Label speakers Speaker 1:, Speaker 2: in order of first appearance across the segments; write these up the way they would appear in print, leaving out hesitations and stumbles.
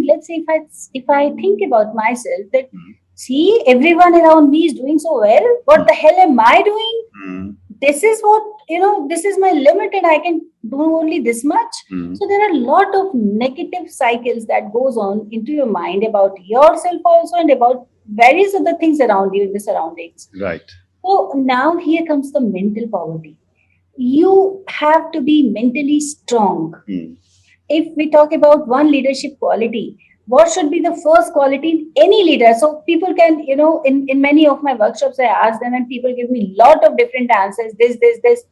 Speaker 1: think, let's say if I think about myself that, see, everyone around me is doing so well. What the hell am I doing?
Speaker 2: Mm.
Speaker 1: This is what, this is my limit and I can do only this much. So there are a lot of negative cycles that goes on into your mind about yourself also and about various other things around you in the surroundings.
Speaker 2: Right.
Speaker 1: So now here comes the mental poverty. You have to be mentally strong. If we talk about one leadership quality, what should be the first quality in any leader? So people can, in many of my workshops, I ask them and people give me a lot of different answers, this.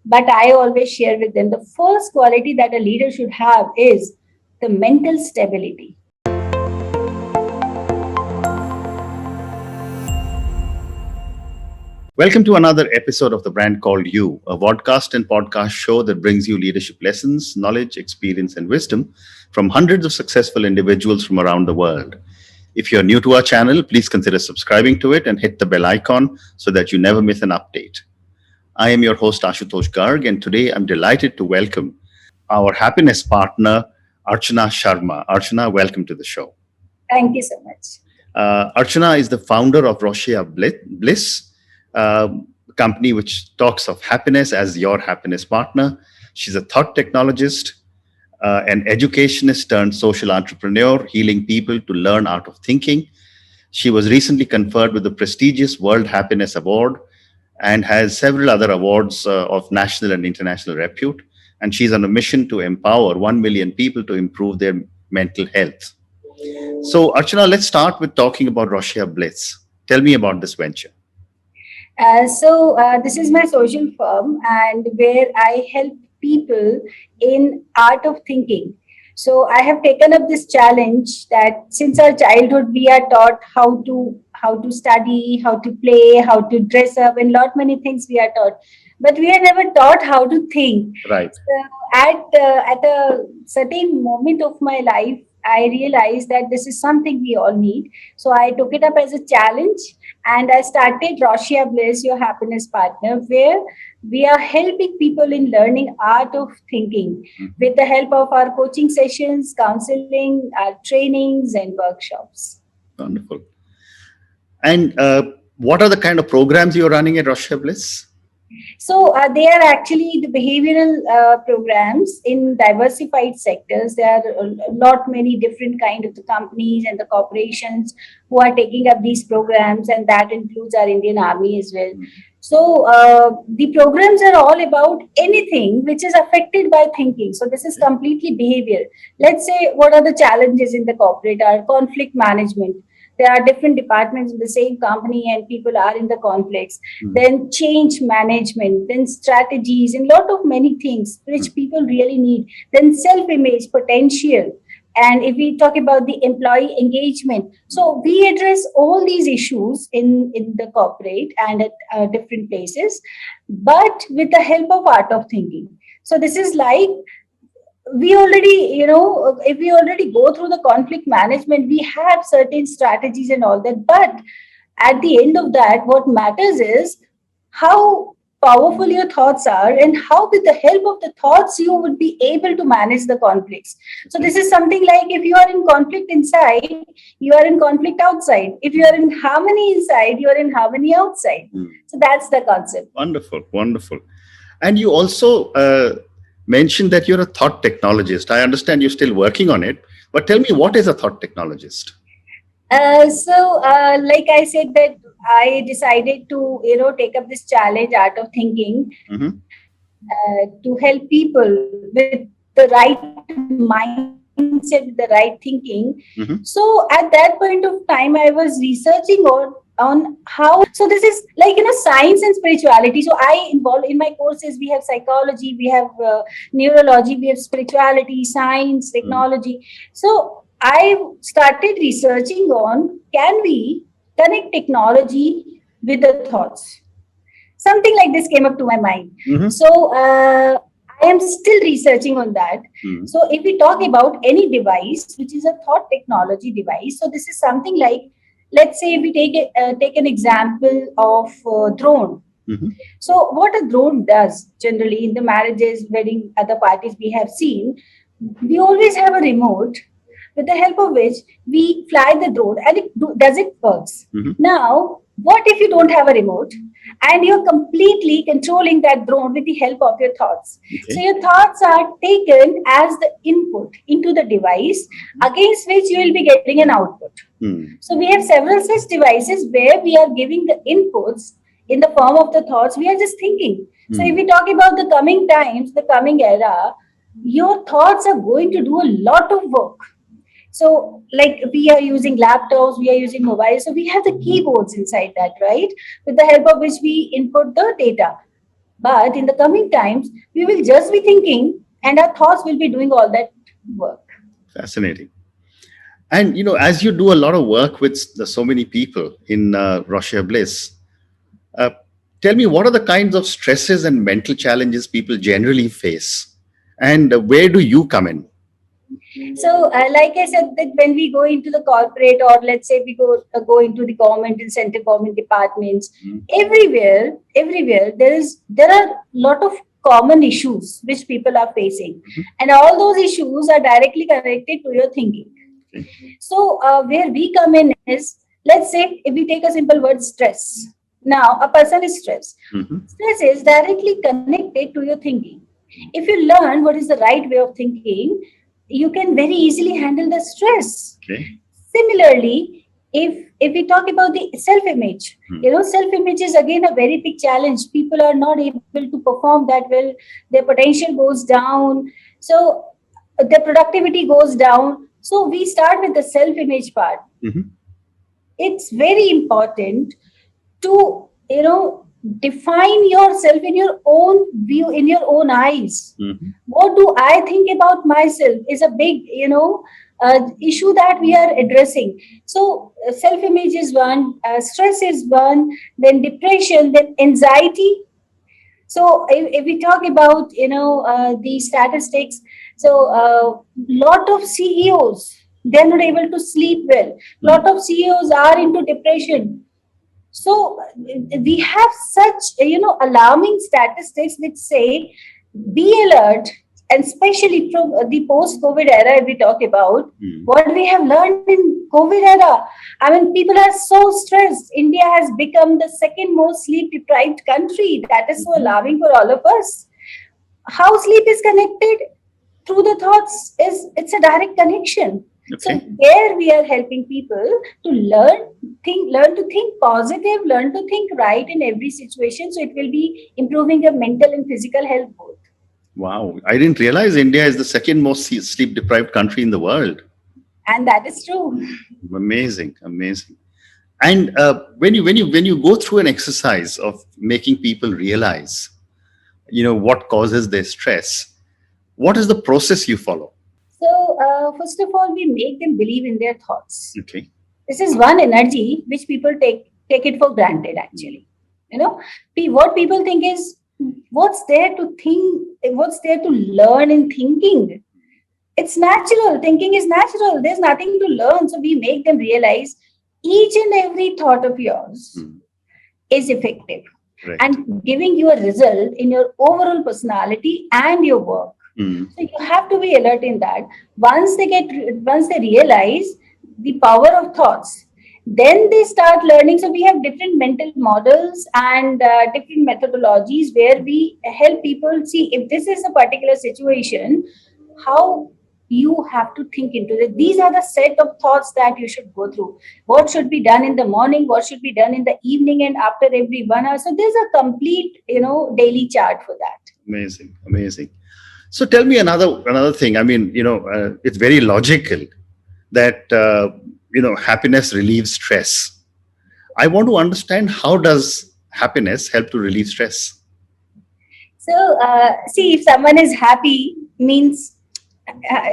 Speaker 1: But I always share with them the first quality that a leader should have is the mental stability.
Speaker 2: Welcome to another episode of The Brand Called You, a vodcast and podcast show that brings you leadership lessons, knowledge, experience, and wisdom from hundreds of successful individuals from around the world. If you're new to our channel, please consider subscribing to it and hit the bell icon so that you never miss an update. I am your host, Ashutosh Garg, and today I'm delighted to welcome our happiness partner, Archna Sharma. Archna, welcome to the show.
Speaker 1: Thank you so much.
Speaker 2: Archna is the founder of Roccia Bliss, company which talks of happiness as your happiness partner. She's a thought technologist, an educationist turned social entrepreneur, healing people to learn art of thinking. She was recently conferred with the prestigious World Happiness Award and has several other awards of national and international repute. And she's on a mission to empower 1 million people to improve their mental health. So, Archana, let's start with talking about Roccia Bliss. Tell me about this venture.
Speaker 1: This is my social firm, and where I help people in art of thinking. So I have taken up this challenge that since our childhood we are taught how to study, how to play, how to dress up, and lot many things we are taught, but we are never taught how to think.
Speaker 2: Right.
Speaker 1: So at a certain moment of my life, I realized that this is something we all need. So I took it up as a challenge and I started Roccia Bliss, your happiness partner, where we are helping people in learning art of thinking with the help of our coaching sessions, counseling, our trainings and workshops.
Speaker 2: Wonderful. And what are the kind of programs you're running at Roccia Bliss?
Speaker 1: So they are actually the behavioral programs in diversified sectors. There are a lot many different kind of the companies and the corporations who are taking up these programs, and that includes our Indian Army as well. So the programs are all about anything which is affected by thinking. So this is completely behavior. Let's say what are the challenges in the corporate are conflict management. There are different departments in the same company and people are in the conflicts. Then change management, then strategies, and lot of many things which people really need. Then self-image, potential. And if we talk about the employee engagement, so we address all these issues in the corporate and at different places, but with the help of art of thinking. So this is like, we already, if we already go through the conflict management, we have certain strategies and all that. But at the end of that, what matters is how powerful your thoughts are and how with the help of the thoughts you would be able to manage the conflicts. So this is something like if you are in conflict inside, you are in conflict outside. If you are in harmony inside, you are in harmony outside. So that's the concept.
Speaker 2: Wonderful, wonderful. And you also mentioned that you're a thought technologist. I understand you're still working on it, but tell me, what is a thought technologist?
Speaker 1: Like I said, that I decided to, take up this challenge, art of thinking, to help people with the right mindset, with the right thinking. So at that point of time, I was researching on how, so this is like, science and spirituality. So I involve in my courses, we have psychology, we have neurology, we have spirituality, science, technology. So I started researching on, can we connect technology with the thoughts? Something like this came up to my mind. So I am still researching on that. So if we talk about any device, which is a thought technology device, so this is something like, let's say we take an example of drone. So what a drone does generally in the marriages, wedding, other parties we have seen, we always have a remote with the help of which we fly the drone, and does it works.
Speaker 2: Mhm.
Speaker 1: Now, what if you don't have a remote and you're completely controlling that drone with the help of your thoughts? So
Speaker 2: Okay.
Speaker 1: your thoughts are taken as the input into the device against which you will be getting an output.
Speaker 2: Hmm.
Speaker 1: So we have several such devices where we are giving the inputs in the form of the thoughts. We are just thinking. So if
Speaker 2: Hmm.
Speaker 1: we talk about the coming times, the coming era, your thoughts are going to do a lot of work. So, like we are using laptops, we are using mobiles, so we have the keyboards inside that, right? With the help of which we input the data. But in the coming times, we will just be thinking, and our thoughts will be doing all that work.
Speaker 2: Fascinating. And as you do a lot of work with so many people in Roccia Bliss, uh, tell me, what are the kinds of stresses and mental challenges people generally face, and where do you come in?
Speaker 1: So, like I said, that when we go into the corporate, or let's say we go into the government and central government departments,
Speaker 2: Mm.
Speaker 1: everywhere there are lot of common issues which people are facing,
Speaker 2: Mhm.
Speaker 1: and all those issues are directly connected to your thinking.
Speaker 2: Okay.
Speaker 1: So, where we come in is, let's say, if we take a simple word, stress. Now, a person is stressed.
Speaker 2: Mhm.
Speaker 1: Stress is directly connected to your thinking. If you learn what is the right way of thinking, you can very easily handle the stress.
Speaker 2: Okay.
Speaker 1: Similarly, if we talk about the self-image,
Speaker 2: Hmm.
Speaker 1: self-image is again a very big challenge. People are not able to perform that well. Their potential goes down. So the productivity goes down. So we start with the self-image part.
Speaker 2: Mhm.
Speaker 1: It's very important to define yourself in your own view, in your own eyes.
Speaker 2: Mhm.
Speaker 1: What do I think about myself is a big issue that we are addressing. So self image is one, stress is one, then depression, then anxiety. So if we talk about the statistics, so lot of CEOs, they're not able to sleep well.
Speaker 2: Hmm.
Speaker 1: Lot of CEOs are into depression. So we have such alarming statistics which say be alert, and especially from the post-COVID era, if we talk about
Speaker 2: Hmm.
Speaker 1: what we have learned in COVID era. I mean, people are so stressed. India has become the second most sleep-deprived country. That is so
Speaker 2: Mhm.
Speaker 1: alarming for all of us. How sleep is connected through the thoughts is, it's a direct connection. So
Speaker 2: Okay.
Speaker 1: there we are helping people to learn to think positive, learn to think right in every situation, so it will be improving your mental and physical health both.
Speaker 2: Wow, I didn't realize India is the second most sleep deprived country in the world.
Speaker 1: And that is true.
Speaker 2: Amazing, amazing. And when you go through an exercise of making people realize, what causes their stress, what is the process you follow?
Speaker 1: So first of all, we make them believe in their thoughts.
Speaker 2: Okay.
Speaker 1: This is one energy which people take it for granted. Actually, you know, what people think is, what's there to think, what's there to learn in thinking. It's natural. Thinking is natural. There's nothing to learn. So we make them realize each and every thought of yours
Speaker 2: Hmm.
Speaker 1: is effective
Speaker 2: Right.
Speaker 1: and giving you a result in your overall personality and your work.
Speaker 2: Hmm.
Speaker 1: So you have to be alert in that. Once they realize the power of thoughts, then they start learning. So we have different mental models and different methodologies where we help people see if this is a particular situation, how you have to think into it. These are the set of thoughts that you should go through. What should be done in the morning, what should be done in the evening, and after every 1 hour. So there's a complete, daily chart for that.
Speaker 2: Amazing, amazing. So tell me another thing. I mean, it's very logical that happiness relieves stress. I want to understand, how does happiness help to relieve stress?
Speaker 1: So, see, if someone is happy, means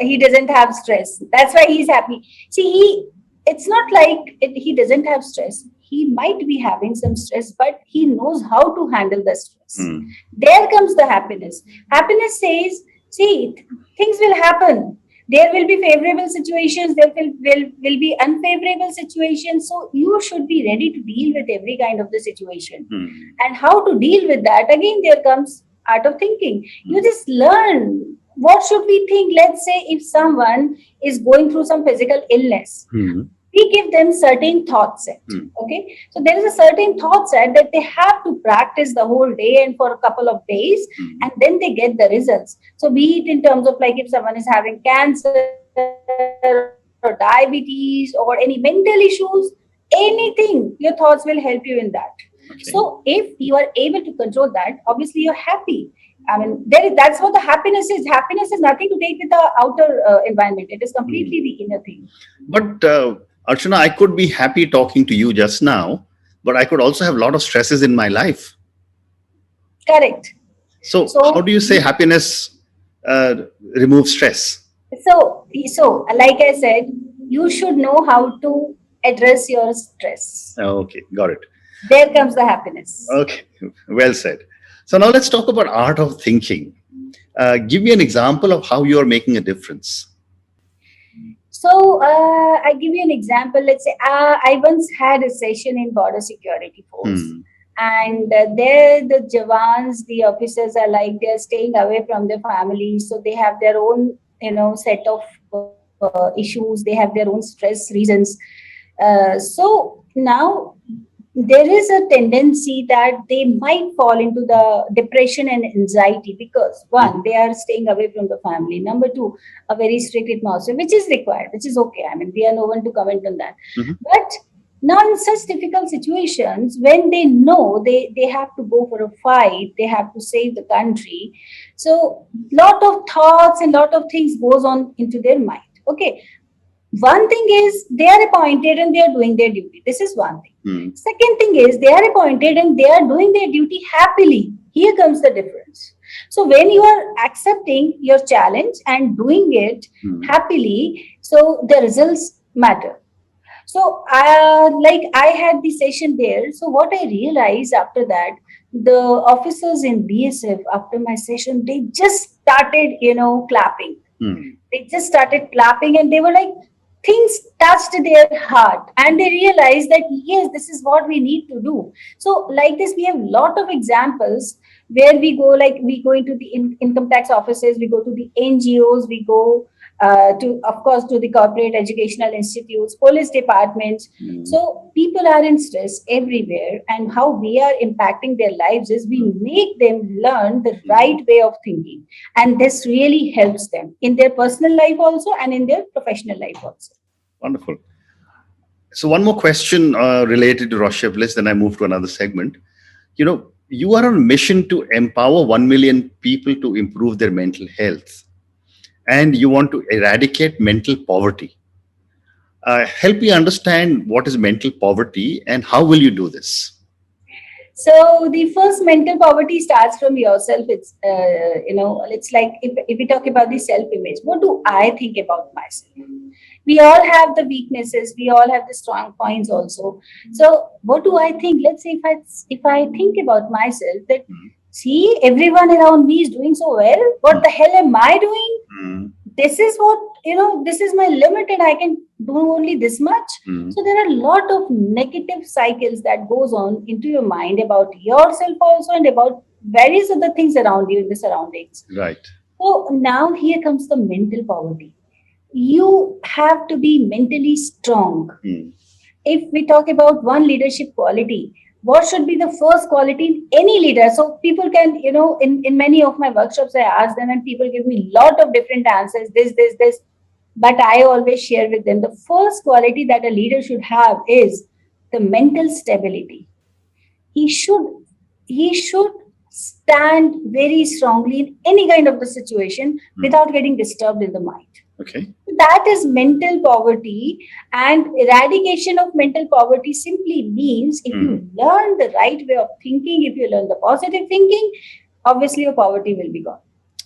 Speaker 1: he doesn't have stress. That's why he's happy. See, it's not like he doesn't have stress. He might be having some stress, but he knows how to handle the stress.
Speaker 2: Hmm.
Speaker 1: There comes the happiness. Happiness says, see, things will happen. There will be favorable situations, there will be unfavorable situations. So you should be ready to deal with every kind of the situation.
Speaker 2: Hmm.
Speaker 1: And how to deal with that, again, there comes art of thinking. You
Speaker 2: Hmm.
Speaker 1: just learn what should we think? Let's say if someone is going through some physical illness,
Speaker 2: Hmm.
Speaker 1: we give them certain thought set.
Speaker 2: Hmm.
Speaker 1: Okay, so there is a certain thought set that they have to practice the whole day and for a couple of days,
Speaker 2: Hmm.
Speaker 1: and then they get the results. So be it in terms of like if someone is having cancer or diabetes or any mental issues, anything, your thoughts will help you in that. So if you are
Speaker 2: Okay.
Speaker 1: able to control that, obviously you're happy. I mean, that's what the happiness is. Happiness is nothing to take with the outer environment. It is completely the inner
Speaker 2: Hmm.
Speaker 1: thing.
Speaker 2: But Archana, I could be happy talking to you just now, but I could also have a lot of stresses in my life.
Speaker 1: Correct.
Speaker 2: So, how
Speaker 1: So,
Speaker 2: do you say happiness uh, removes stress?
Speaker 1: so like I said, you should know how to address your stress.
Speaker 2: Okay, got it.
Speaker 1: There comes the happiness.
Speaker 2: Okay, well said. So now let's talk about art of thinking. Give me an example of how you are making a difference.
Speaker 1: So, I give you an example. Let's say I once had a session in Border Security Force,
Speaker 2: Hmm.
Speaker 1: and there the Jawans, the officers are like they're staying away from their families, so they have their own, set of issues. They have their own stress reasons. So now there is a tendency that they might fall into the depression and anxiety because one,
Speaker 2: Mhm.
Speaker 1: they are staying away from the family. Number two, a very strict atmosphere, which is required, which is okay. I mean, we are no one to comment on that.
Speaker 2: Mhm.
Speaker 1: But now in such difficult situations, when they know they have to go for a fight, they have to save the country. So lot of thoughts and lot of things goes on into their mind. Okay, one thing is they are appointed and they are doing their duty. This is one thing.
Speaker 2: Hmm.
Speaker 1: Second thing is they are appointed and they are doing their duty happily. Here comes the difference. So when you are accepting your challenge and doing it
Speaker 2: Hmm.
Speaker 1: happily, so the results matter. So like I had the session there. So what I realized after that, the officers in BSF after my session, they just started, clapping.
Speaker 2: Hmm.
Speaker 1: They just started clapping and they were like, things touched their heart and they realized that yes, this is what we need to do. So like this, we have a lot of examples where we go, like we go into the income tax offices, we go to the NGOs, we go to, of course, to the corporate educational institutes, police departments.
Speaker 2: Hmm.
Speaker 1: So people are in stress everywhere, and how we are impacting their lives is we make them learn the
Speaker 2: Hmm.
Speaker 1: right way of thinking, and this really helps them in their personal life also and in their professional life also.
Speaker 2: Wonderful. So one more question related to Roccia Bliss, then I move to another segment. You are on a mission to empower 1 million people to improve their mental health, and you want to eradicate mental poverty. Help me understand what is mental poverty and how will you do this?
Speaker 1: So the first mental poverty starts from yourself. It's like if we talk about the self image, what do I think about myself? We all have the weaknesses, we all have the strong points also. So what do I think? Let's say if I think about myself that, see, everyone around me is doing so well, what the hell am I doing?
Speaker 2: Hmm.
Speaker 1: This is what, this is my limit and I can do only this much.
Speaker 2: Hmm.
Speaker 1: So there are a lot of negative cycles that goes on into your mind about yourself also and about various other things around you in the surroundings.
Speaker 2: Right.
Speaker 1: So now here comes the mental poverty. You have to be mentally strong.
Speaker 2: Hmm.
Speaker 1: If we talk about one leadership quality, what should be the first quality in any leader? So people can, in many of my workshops, I ask them and people give me a lot of different answers, this. But I always share with them the first quality that a leader should have is the mental stability. He should he should stand very strongly in any kind of the situation
Speaker 2: Hmm.
Speaker 1: without getting disturbed in the mind.
Speaker 2: Okay.
Speaker 1: That is mental poverty, and eradication of mental poverty simply means if
Speaker 2: Hmm.
Speaker 1: you learn the right way of thinking, if you learn the positive thinking, obviously your poverty will be gone.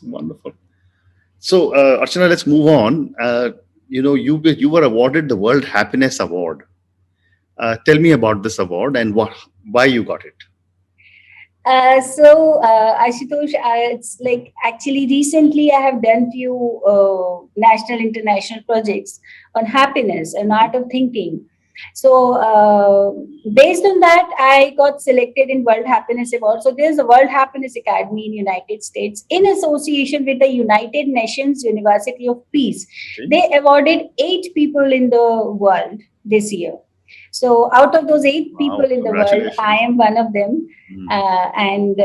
Speaker 2: Wonderful. So, Archana, let's move on. You were awarded the World Happiness Award. Tell me about this award and why you got it.
Speaker 1: Ashutosh, it's like actually recently I have done few national international projects on happiness and art of thinking. So based on that, I got selected in World Happiness Award. So there's a World Happiness Academy in United States in association with the United Nations University of Peace.
Speaker 2: Okay.
Speaker 1: They awarded 8 people in the world this year. So out of those 8 people
Speaker 2: Wow,
Speaker 1: in the world, I
Speaker 2: congratulations.
Speaker 1: am one of them.
Speaker 2: Mm.
Speaker 1: And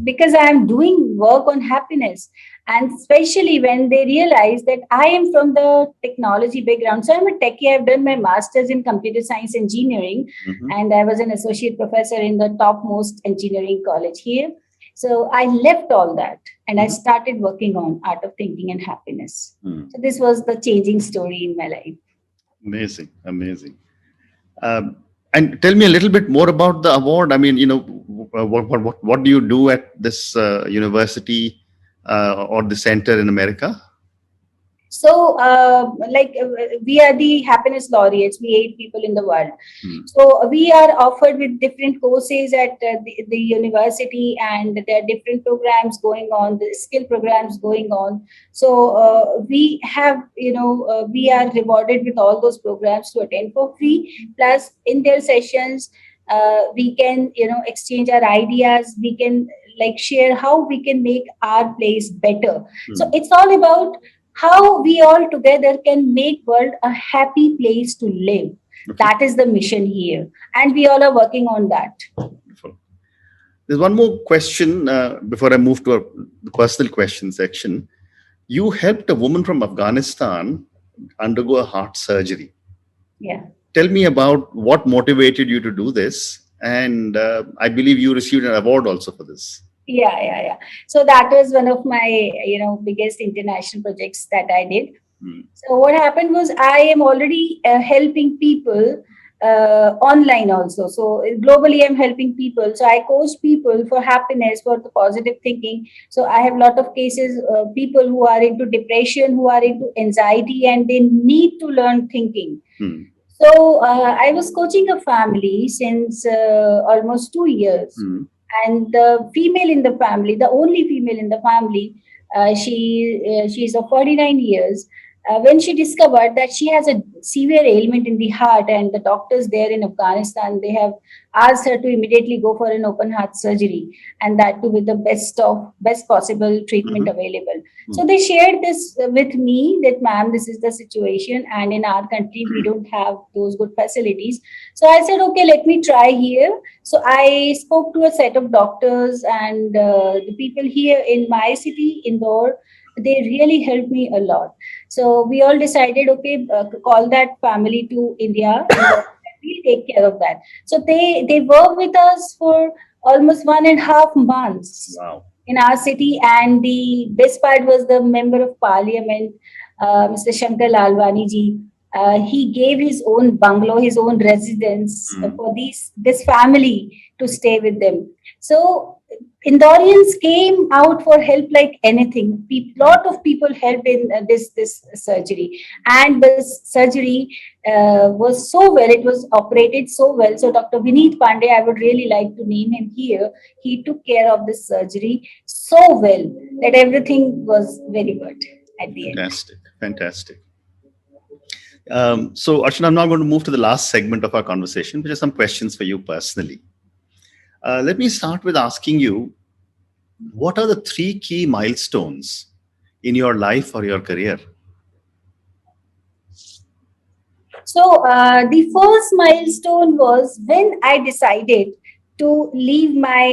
Speaker 1: because I am doing work on happiness, and especially when they realize that I am from the technology background. So I'm a techie. I've done my master's in computer science engineering,
Speaker 2: Mhm.
Speaker 1: and I was an associate professor in the topmost engineering college here. So I left all that and I
Speaker 2: Mhm.
Speaker 1: started working on art of thinking and happiness.
Speaker 2: Mm.
Speaker 1: So this was the changing story in my life.
Speaker 2: Amazing, amazing. Um, and tell me a little bit more about the award. I mean, what do you do at this university or the center in America?
Speaker 1: So, we are the happiness laureates, we 8 people in the world.
Speaker 2: Mm.
Speaker 1: So, we are offered with different courses at the university, and there are different programs going on, the skill programs going on. So, we are rewarded with all those programs to attend for free. Plus, in their sessions, we can, exchange our ideas, we can like share how we can make our place better. So,
Speaker 2: Mm.
Speaker 1: it's all about how we all together can make world a happy place to live.
Speaker 2: Okay.
Speaker 1: That is the mission here, and we all are working on that.
Speaker 2: Wonderful. There's one more question before I move to the personal question section. You helped a woman from Afghanistan undergo a heart surgery.
Speaker 1: Yeah.
Speaker 2: Tell me about what motivated you to do this. And I believe you received an award also for this.
Speaker 1: Yeah. So that was one of my biggest international projects that I did.
Speaker 2: Mm.
Speaker 1: So what happened was I am already helping people online also. So globally, I'm helping people. So I coach people for happiness, for the positive thinking. So I have a lot of cases, people who are into depression, who are into anxiety, and they need to learn thinking.
Speaker 2: Mm.
Speaker 1: So I was coaching a family since almost 2 years,
Speaker 2: Mm.
Speaker 1: and the female in the family, the only female in the family, she's of 49 years. When she discovered that she has a severe ailment in the heart, and the doctors there in Afghanistan, they have asked her to immediately go for an open heart surgery, and that too with the best possible treatment
Speaker 2: Mhm.
Speaker 1: available. So
Speaker 2: Mm.
Speaker 1: they shared this with me that, ma'am, this is the situation, and in our country we don't have those good facilities. So I said, okay, let me try here. So I spoke to a set of doctors, and the people here in my city, Indore, they really helped me a lot. So we all decided, okay, call that family to India, Indore, and we'll take care of that. So they worked with us for almost 1.5 months
Speaker 2: Wow.
Speaker 1: in our city, and the best part was the member of parliament, Mr. Shankar Lalwani ji. He gave his own bungalow, his own residence
Speaker 2: Mm.
Speaker 1: for this family to stay with them. So Indorians came out for help like anything. Lot of people helped in this surgery, and this surgery was so well. It was operated so well. So Dr. Vineet Pandey, I would really like to name him here. He took care of this surgery so well that everything was very good at the end.
Speaker 2: Fantastic. Fantastic. So, Archana, I'm now going to move to the last segment of our conversation, which are some questions for you personally. Let me start with asking you, what are the three key milestones in your life or your career?
Speaker 1: So the first milestone was when I decided to leave my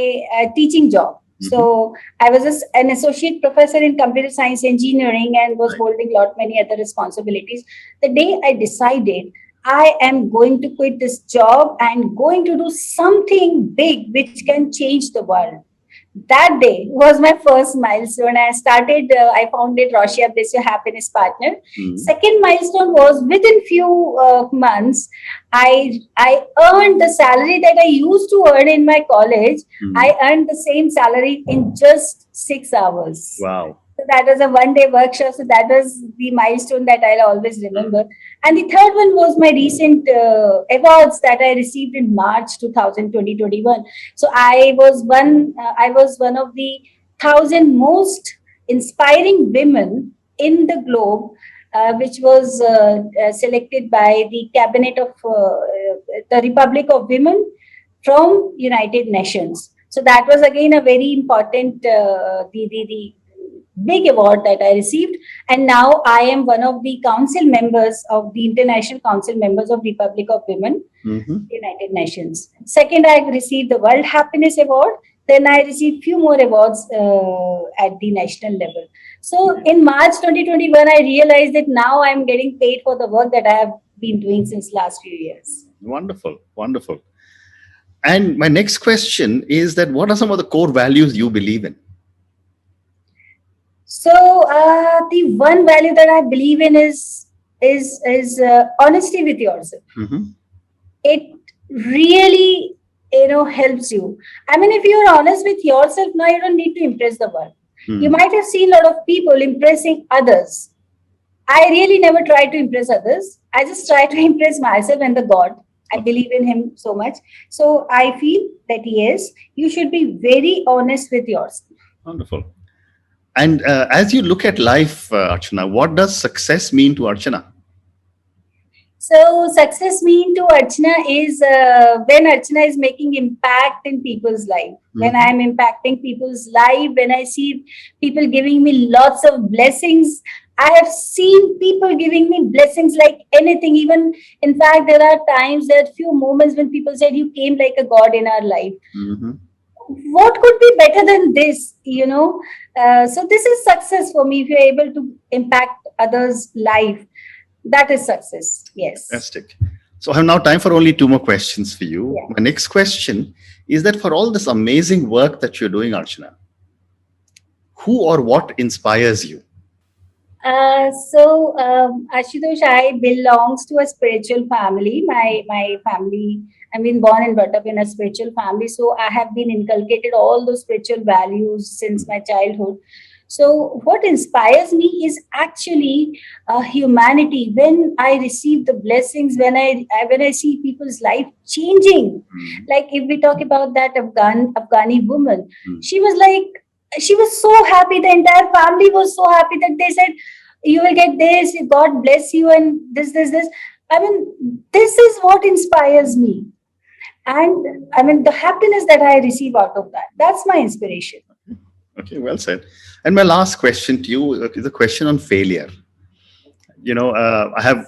Speaker 1: teaching job.
Speaker 2: Mhm.
Speaker 1: So I was an associate professor in computer science engineering and was
Speaker 2: Right.
Speaker 1: holding lot many other responsibilities. The day I decided I am going to quit this job and going to do something big which can change the world, that day was my first milestone. I founded Roccia Bliss, your happiness partner.
Speaker 2: Mm.
Speaker 1: Second milestone was within few months, I earned the salary that I used to earn in my college.
Speaker 2: Mm.
Speaker 1: I earned the same salary in just 6 hours.
Speaker 2: Wow.
Speaker 1: So that was a 1 day workshop. So that was the milestone that I'll always remember. And the third one was my recent awards that I received in March 2021. So I was one of the 1,000 most inspiring women in the globe which was selected by the cabinet of the Republic of Women from United Nations. So that was again a very important the big award that I received. And now I am one of the council members of the International Council members of Republic of Women, United Nations. Second, I received the World Happiness Award. Then I received few more awards at the national level. So in March 2021, I realized that now I'm getting paid for the work that I have been doing since last few years.
Speaker 2: Wonderful, wonderful. And my next question is that what are some of the core values you believe in?
Speaker 1: So the one value that I believe in is honesty with yourself. It really helps you. I mean, if you're honest with yourself, now you don't need to impress the world. You might have seen a lot of people impressing others. I really never try to impress others. I just try to impress myself and the God. I believe in him so much. So I feel that yes, you should be very honest with yourself.
Speaker 2: Wonderful. And as you look at life, Archana, what does success mean to Archana?
Speaker 1: So success mean to Archana is when Archana is making impact in people's life. When I am impacting people's life, when I see people giving me lots of blessings. I have seen people giving me blessings like anything. Even in fact, there are times, there are few moments when people said you came like a god in our life. What could be better than this? So this is success for me. If you're able to impact others' life, that is success. Yes.
Speaker 2: Fantastic. So I have now time for only two more questions for you. Yeah. My next question is that for all this amazing work that you're doing, Archana, who or what inspires you?
Speaker 1: Ashutosh, I belongs to a spiritual family. My family, I've been born and brought up in a spiritual family. So I have been inculcated all those spiritual values since my childhood. So what inspires me is actually humanity. When I receive the blessings, when I see people's life changing, like if we talk about that Afghani woman, she was so happy. The entire family was so happy that they said, you will get this, God bless you, and this. I mean, this is what inspires me. And I mean, the happiness that I receive out of that, that's my inspiration.
Speaker 2: Okay, well said. And my last question to you is a question on failure. I have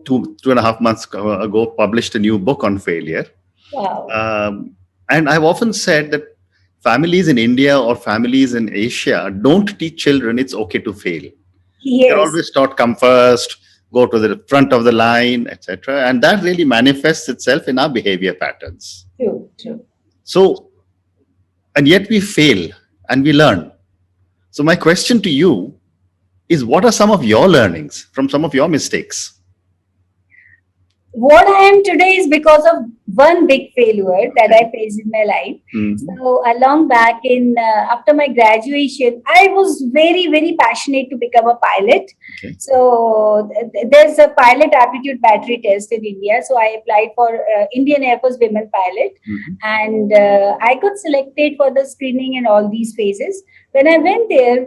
Speaker 2: two and a half months ago published a new book on failure.
Speaker 1: Wow.
Speaker 2: And I've often said that families in India or families in Asia don't teach children it's okay to fail.
Speaker 1: Yes.
Speaker 2: They're always taught come first, go to the front of the line, etc. And that really manifests itself in our behavior patterns.
Speaker 1: True.
Speaker 2: So, and yet we fail and we learn. So my question to you is, what are some of your learnings from some of your mistakes?
Speaker 1: What I am today is because of one big failure that I faced in my life. So long back after my graduation, I was very, very passionate to become a pilot.
Speaker 2: Okay.
Speaker 1: So there's a pilot aptitude battery test in India. So I applied for Indian Air Force women pilot, and I got selected for the screening and all these phases. When I went there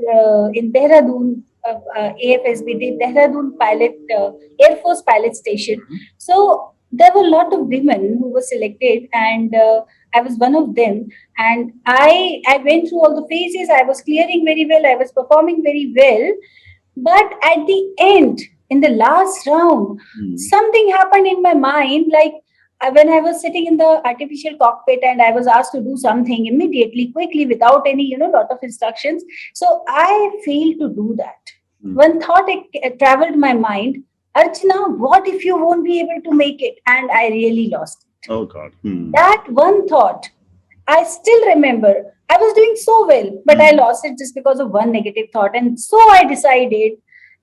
Speaker 1: in Dehradun, AFSB, the Dehradun pilot, Air Force pilot station. So there were a lot of women who were selected, and I was one of them. And I went through all the phases. I was clearing very well. I was performing very well. But at the end, in the last round, something happened in my mind, like when I was sitting in the artificial cockpit and I was asked to do something immediately, quickly, without any, lot of instructions. So I failed to do that. One thought traveled my mind, Archana, what if you won't be able to make it? And I really lost it.
Speaker 2: Oh God.
Speaker 1: That one thought, I still remember. I was doing so well, but I lost it just because of one negative thought. And so I decided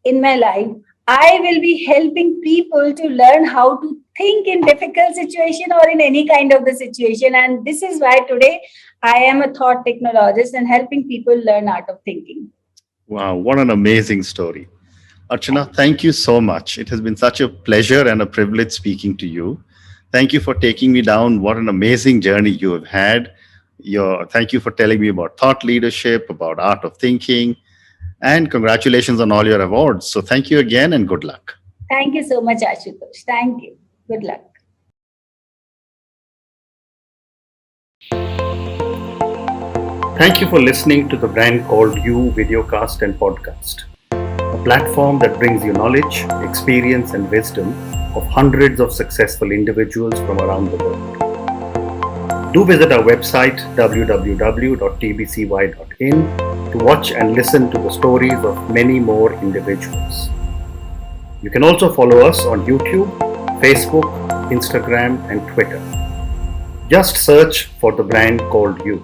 Speaker 1: in my life, I will be helping people to learn how to think in difficult situation or in any kind of the situation. And this is why today I am a thought technologist and helping people learn art of thinking.
Speaker 2: Wow, what an amazing story. Archana, thank you so much. It has been such a pleasure and a privilege speaking to you. Thank you for taking me down. What an amazing journey you have had. Thank you for telling me about thought leadership, about art of thinking. And congratulations on all your awards. So thank you again and good luck.
Speaker 1: Thank you so much, Ashutosh. Thank you. Good luck.
Speaker 3: Thank you for listening to the Brand Called You videocast and podcast, a platform that brings you knowledge, experience, and wisdom of hundreds of successful individuals from around the world. Do visit our website www.tbcy.in to watch and listen to the stories of many more individuals. You can also follow us on YouTube, Facebook, Instagram, and Twitter. Just search for the Brand Called You.